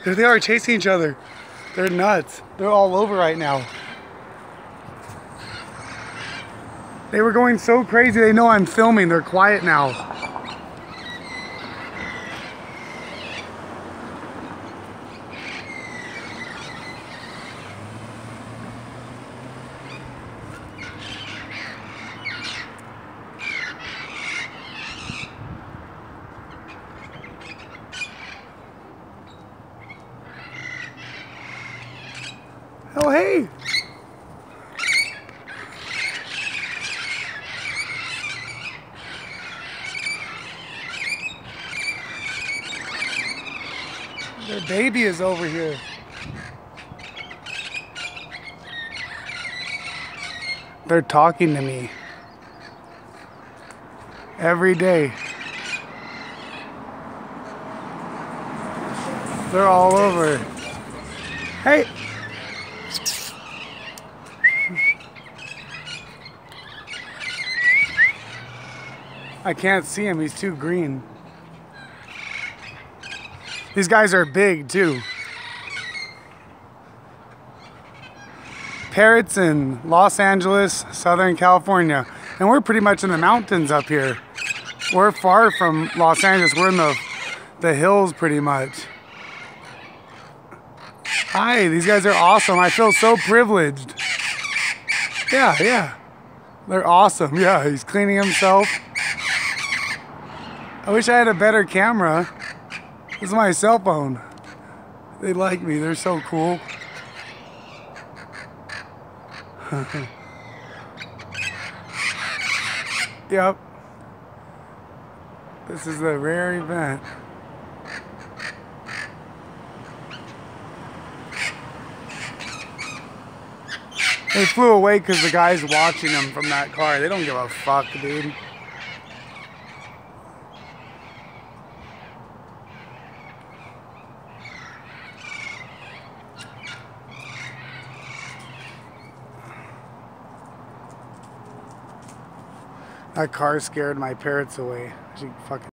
There they are chasing each other. They're nuts. They're all over right now. They were going so crazy. They know I'm filming. They're quiet now. Oh, hey! Their baby is over here. They're talking to me every day. They're all over. Hey! I can't see him, he's too green. These guys are big too. Parrots in Los Angeles, Southern California. And we're pretty much in the mountains up here. We're far from Los Angeles, we're in the hills pretty much. Hi, these guys are awesome. I feel so privileged. Yeah. They're awesome. Yeah, he's cleaning himself. I wish I had a better camera. This is my cell phone. They like me. They're so cool. Yep. This is a rare event. They flew away because the guy's watching them from that car. They don't give a fuck, dude. That car scared my parrots away. She fucking